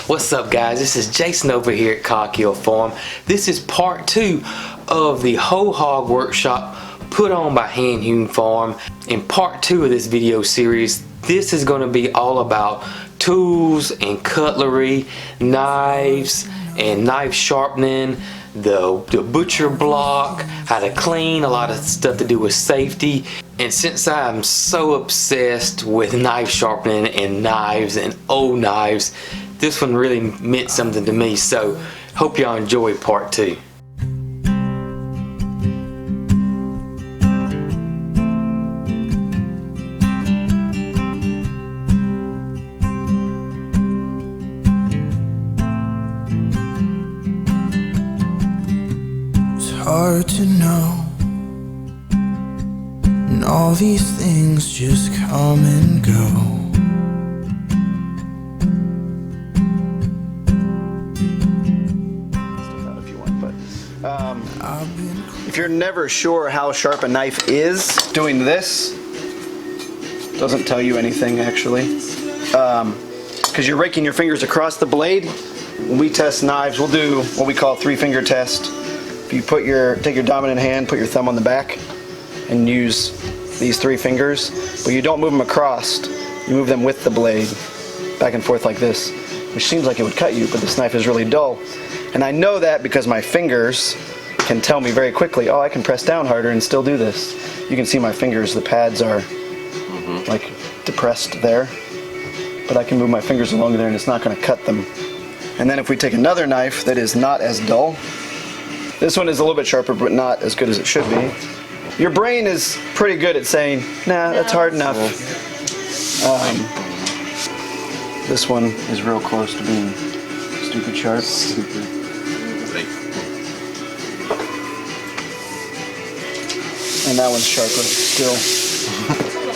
What's up, guys? This is Jason over here at Cog Hill Farm. This is part 2 of the whole hog workshop put on by Hand Hewn Farm. In part 2 of this video series, this is going to be all about tools and cutlery, knives and knife sharpening, the butcher block, how to clean, a lot of stuff to do with safety. And since I'm so obsessed with knife sharpening and knives and old knives, this one really meant something to me, so hope y'all enjoy part 2. It's hard to know, and all these things just come and go. If you're never sure how sharp a knife is, doing this doesn't tell you anything actually, because you're raking your fingers across the blade. When we test knives, we'll do what we call a 3-finger test. If you take your dominant hand, put your thumb on the back, and use these 3 fingers, but you don't move them across. You move them with the blade, back and forth like this, which seems like it would cut you, but this knife is really dull. And I know that because my fingers can tell me very quickly, oh, I can press down harder and still do this. You can see my fingers, the pads are like depressed there, but I can move my fingers along there and it's not going to cut them. And then if we take another knife that is not as dull, this one is a little bit sharper but not as good as it should be. Your brain is pretty good at saying, nah, that's hard enough. This one is real close to being stupid sharp. And that one's sharper still.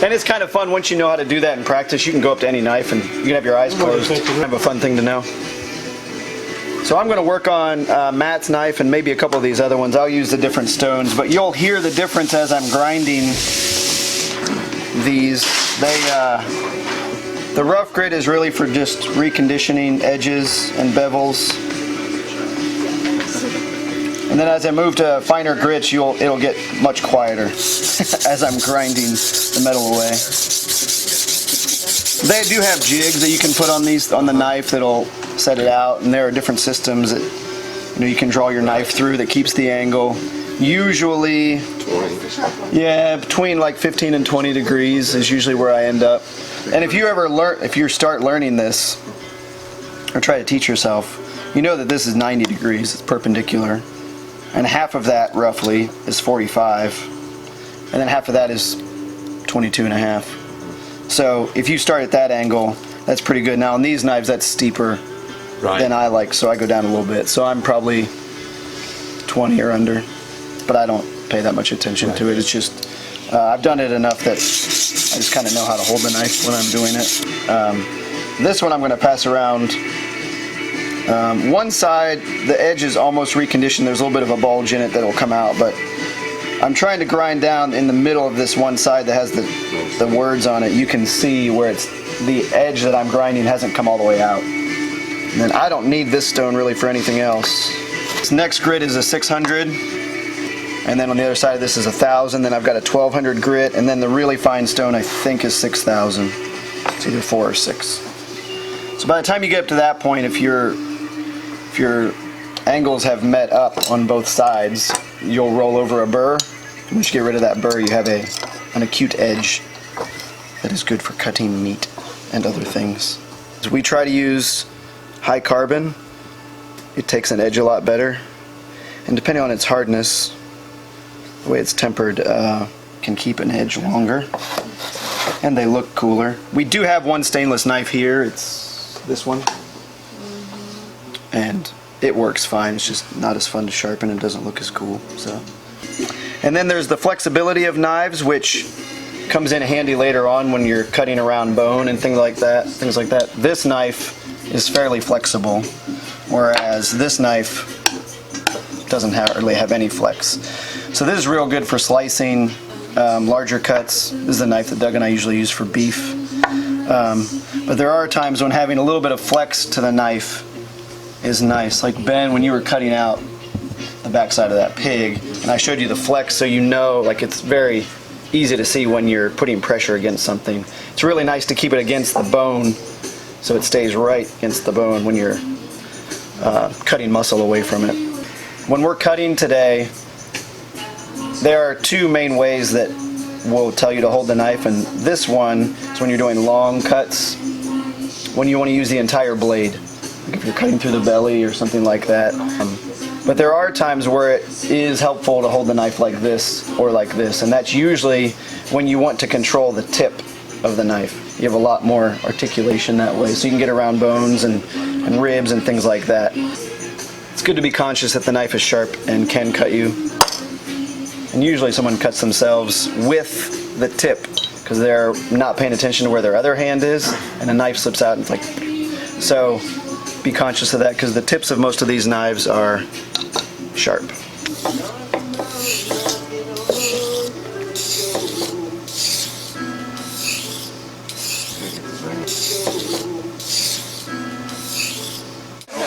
And it's kind of fun once you know how to do that in practice. You can go up to any knife and you can have your eyes closed. Kind of a fun thing to know. So I'm going to work on Matt's knife and maybe a couple of these other ones. I'll use the different stones, but you'll hear the difference as I'm grinding these. The rough grit is really for just reconditioning edges and bevels. And then as I move to finer grits, it'll get much quieter as I'm grinding the metal away. They do have jigs that you can put on the knife that'll set it out, and there are different systems that you can draw your knife through that keeps the angle. Usually, yeah, between like 15 and 20 degrees is usually where I end up. And if you start learning this, or try to teach yourself, you know that this is 90 degrees, it's perpendicular. And half of that roughly is 45, and then half of that is 22.5. So if you start at that angle, that's pretty good. Now on these knives, that's steeper than I like, so I go down a little bit. So I'm probably 20 or under, but I don't pay that much attention to it. It's just I've done it enough that I just kind of know how to hold the knife when I'm doing it. This one I'm going to pass around. One side, the edge is almost reconditioned. There's a little bit of a bulge in it that'll come out, but I'm trying to grind down in the middle of this one side that has the words on it. You can see where the edge that I'm grinding hasn't come all the way out. And then I don't need this stone really for anything else. This next grit is a 600, and then on the other side of this is 1,000. Then I've got a 1,200 grit, and then the really fine stone I think is 6,000. It's either 4 or 6. So by the time you get up to that point, if your angles have met up on both sides, you'll roll over a burr. Once you get rid of that burr, you have an acute edge that is good for cutting meat and other things. So we try to use high carbon. It takes an edge a lot better, and depending on its hardness, the way it's tempered can keep an edge longer, and they look cooler. We do have one stainless knife here. It's this one. And it works fine. It's just not as fun to sharpen and doesn't look as cool. So, and then there's the flexibility of knives, which comes in handy later on when you're cutting around bone and things like that. This knife is fairly flexible, whereas this knife doesn't hardly have any flex. So this is real good for slicing larger cuts. This is the knife that Doug and I usually use for beef. But there are times when having a little bit of flex to the knife is nice. Like Ben, when you were cutting out the backside of that pig, and I showed you the flex, so you know, like, it's very easy to see when you're putting pressure against something. It's really nice to keep it against the bone so it stays right against the bone when you're cutting muscle away from it. When we're cutting today, there are two main ways that will tell you to hold the knife, and this one is when you're doing long cuts, when you want to use the entire blade, like if you're cutting through the belly or something like that. But there are times where it is helpful to hold the knife like this or like this, and that's usually when you want to control the tip of the knife. You have a lot more articulation that way, so you can get around bones and ribs and things like that. It's good to be conscious that the knife is sharp and can cut you. And usually someone cuts themselves with the tip because they're not paying attention to where their other hand is, and the knife slips out and it's like, so be conscious of that because the tips of most of these knives are sharp.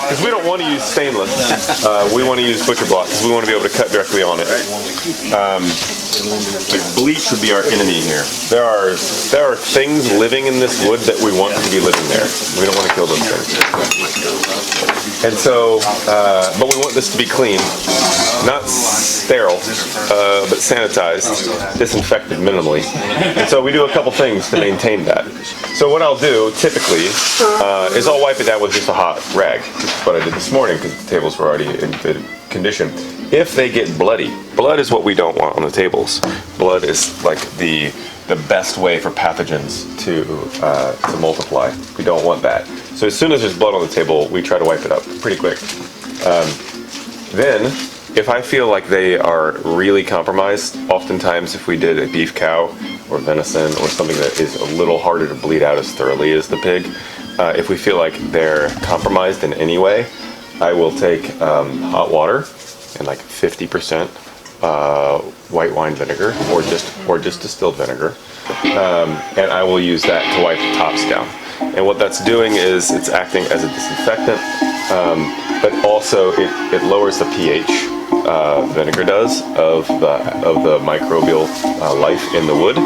Because we don't want to use stainless. We want to use butcher block because we want to be able to cut directly on it. Bleach would be our enemy here. There are things living in this wood that we want to be living there. We don't want to kill those things. And so, but we want this to be clean, not sterile, but sanitized, disinfected minimally. And so we do a couple things to maintain that. So what I'll do typically is I'll wipe it down with just a hot rag. What I did this morning because the tables were already in good condition. If they get bloody, blood is what we don't want on the tables. Blood is like the best way for pathogens to multiply. We don't want that. So as soon as there's blood on the table, we try to wipe it up pretty quick. Then, if I feel like they are really compromised, oftentimes if we did a beef cow or venison or something that is a little harder to bleed out as thoroughly as the pig, if we feel like they're compromised in any way, I will take hot water and like 50% white wine vinegar or just distilled vinegar, and I will use that to wipe the tops down. And what that's doing is it's acting as a disinfectant, but also it lowers the pH. Vinegar does of the microbial life in the wood.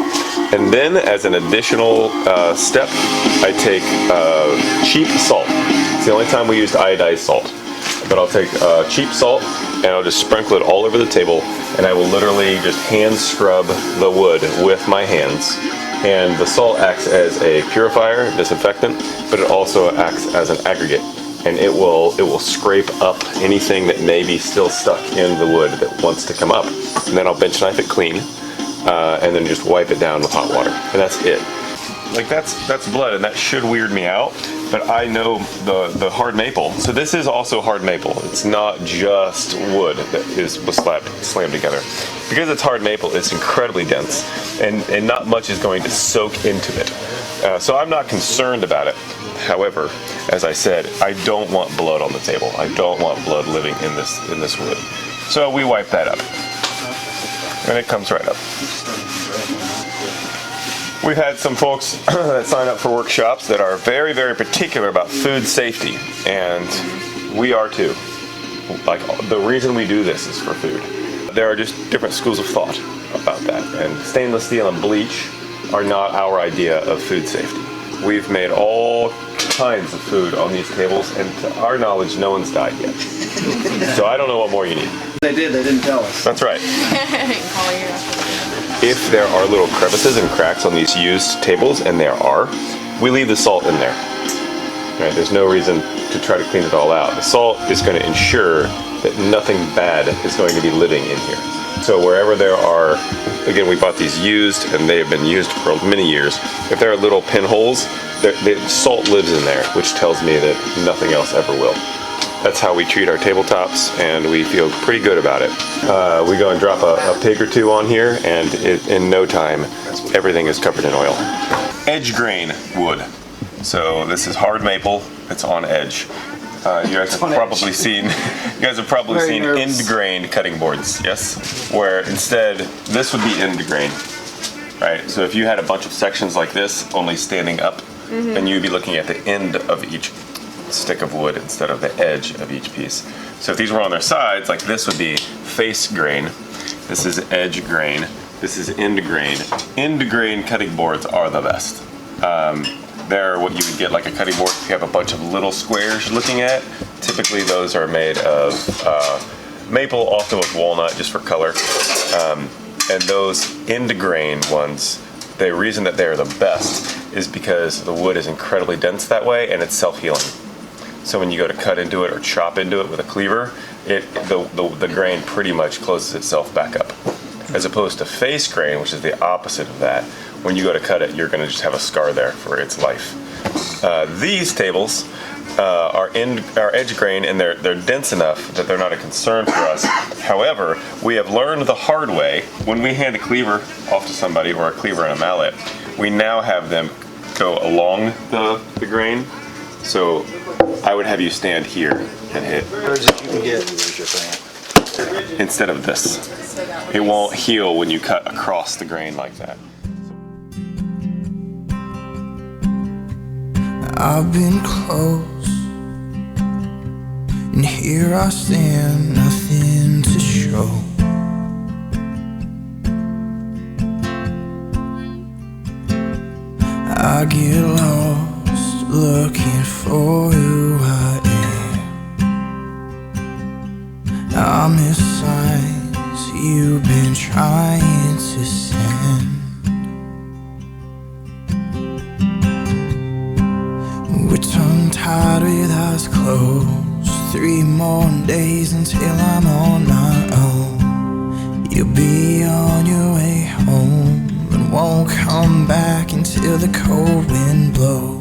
And then as an additional step, I take cheap salt. It's the only time we used iodized salt. But I'll take cheap salt and I'll just sprinkle it all over the table, and I will literally just hand scrub the wood with my hands. And the salt acts as a purifier, disinfectant, but it also acts as an aggregate. And it will scrape up anything that may be still stuck in the wood that wants to come up. And then I'll bench knife it clean, and then just wipe it down with hot water. And that's it. Like that's blood, and that should weird me out. But I know the hard maple. So this is also hard maple. It's not just wood that was slammed together. Because it's hard maple, it's incredibly dense, and not much is going to soak into it. So I'm not concerned about it. However, as I said, I don't want blood on the table. I don't want blood living in this wood. So we wipe that up, and it comes right up. We've had some folks that sign up for workshops that are very, very particular about food safety, and we are too. Like, the reason we do this is for food. There are just different schools of thought about that, and stainless steel and bleach are not our idea of food safety. We've made all kinds of food on these tables, and to our knowledge, no one's died yet. So I don't know what more you need. They didn't tell us. That's right. If there are little crevices and cracks on these used tables, and there are, we leave the salt in there. Right? There's no reason to try to clean it all out. The salt is going to ensure that nothing bad is going to be living in here. So wherever there are, again, we bought these used and they have been used for many years. If there are little pinholes, the salt lives in there, which tells me that nothing else ever will. That's how we treat our tabletops, and we feel pretty good about it. We go and drop a pig or two on here, and in no time, everything is covered in oil. Edge grain wood. So this is hard maple. It's on edge. You guys have probably seen end grain cutting boards, yes? Where instead, this would be end grain, right? So if you had a bunch of sections like this, only standing up, and you'd be looking at the end of each stick of wood instead of the edge of each piece. So if these were on their sides, like this would be face grain, this is edge grain, this is end grain. End grain cutting boards are the best. They're what you would get like a cutting board if you have a bunch of little squares you're looking at. Typically those are made of maple, often with walnut, just for color. And those end grain ones, the reason that they're the best is because the wood is incredibly dense that way, and it's self-healing. So when you go to cut into it or chop into it with a cleaver, the grain pretty much closes itself back up. As opposed to face grain, which is the opposite of that, when you go to cut it, you're going to just have a scar there for its life. These tables are edge grain, and they're dense enough that they're not a concern for us. However, we have learned the hard way, when we hand a cleaver off to somebody, or a cleaver and a mallet, we now have them go along the grain. So I would have you stand here and hit. Instead of this. It won't heal when you cut across the grain like that. I've been close, and here I stand, nothing to show. I get lost looking for who I am. I miss signs you've been trying to send. We're tongue-tied with eyes closed. 3 more days until I'm on my own. You'll be on your way home and won't come back until the cold wind blows.